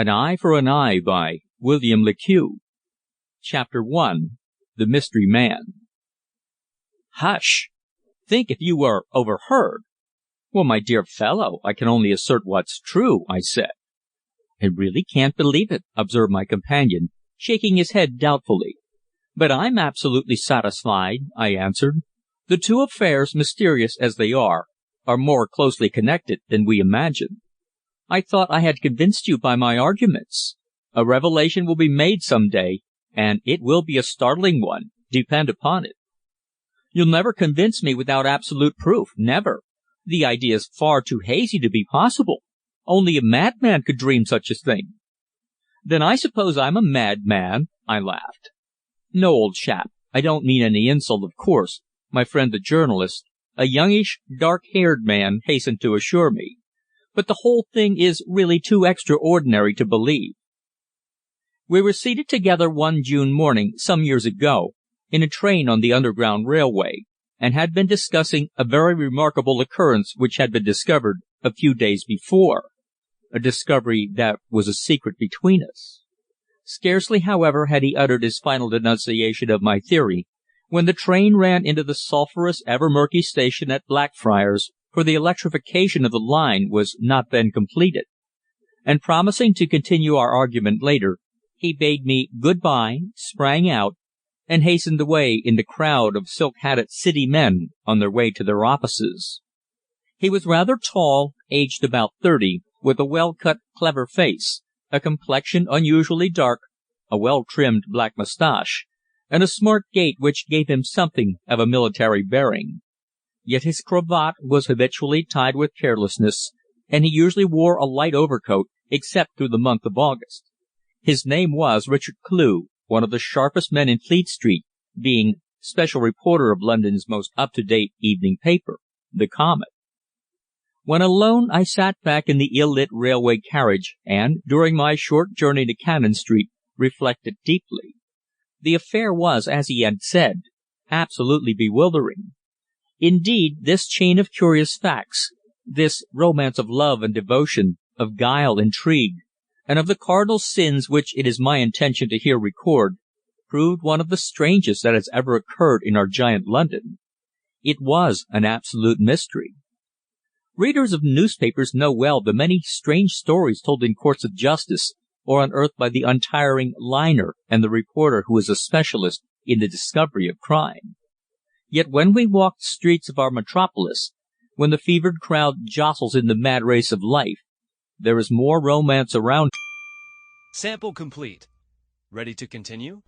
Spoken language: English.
An Eye for an Eye by William le Queux. Chapter 1. The Mystery Man. Hush! Think if you were overheard! Well, my dear fellow, I can only assert what's true, I said. I really can't believe it, observed my companion, shaking his head doubtfully. But I'm absolutely satisfied, I answered. The two affairs, mysterious as they are more closely connected than we imagine. I thought I had convinced you by my arguments. A revelation will be made some day, and it will be a startling one, depend upon it. You'll never convince me without absolute proof, never. The idea is far too hazy to be possible. Only a madman could dream such a thing. Then I suppose I'm a madman, I laughed. No, old chap, I don't mean any insult, of course, my friend the journalist, a youngish, dark-haired man, hastened to assure me. But the whole thing is really too extraordinary to believe. We were seated together one June morning, some years ago, in a train on the Underground Railway, and had been discussing a very remarkable occurrence which had been discovered a few days before, a discovery that was a secret between us. Scarcely, however, had he uttered his final denunciation of my theory, when the train ran into the sulphurous, ever-murky station at Blackfriars, for the electrification of the line was not then completed, and promising to continue our argument later, he bade me good-bye, sprang out, and hastened away in the crowd of silk-hatted city men on their way to their offices. He was rather tall, aged about 30, with a well-cut, clever face, a complexion unusually dark, a well-trimmed black moustache, and a smart gait which gave him something of a military bearing. Yet his cravat was habitually tied with carelessness, and he usually wore a light overcoat, except through the month of August. His name was Richard Queux, one of the sharpest men in Fleet Street, being special reporter of London's most up-to-date evening paper, The Comet. When alone, I sat back in the ill-lit railway carriage, and, during my short journey to Cannon Street, reflected deeply. The affair was, as he had said, absolutely bewildering. Indeed, this chain of curious facts, this romance of love and devotion, of guile, intrigue, and of the cardinal sins which it is my intention to here record, proved one of the strangest that has ever occurred in our giant London. It was an absolute mystery. Readers of newspapers know well the many strange stories told in courts of justice, or unearthed by the untiring liner and the reporter who is a specialist in the discovery of crime. Yet when we walk the streets of our metropolis, when the fevered crowd jostles in the mad race of life, there is more romance around. Sample complete. Ready to continue?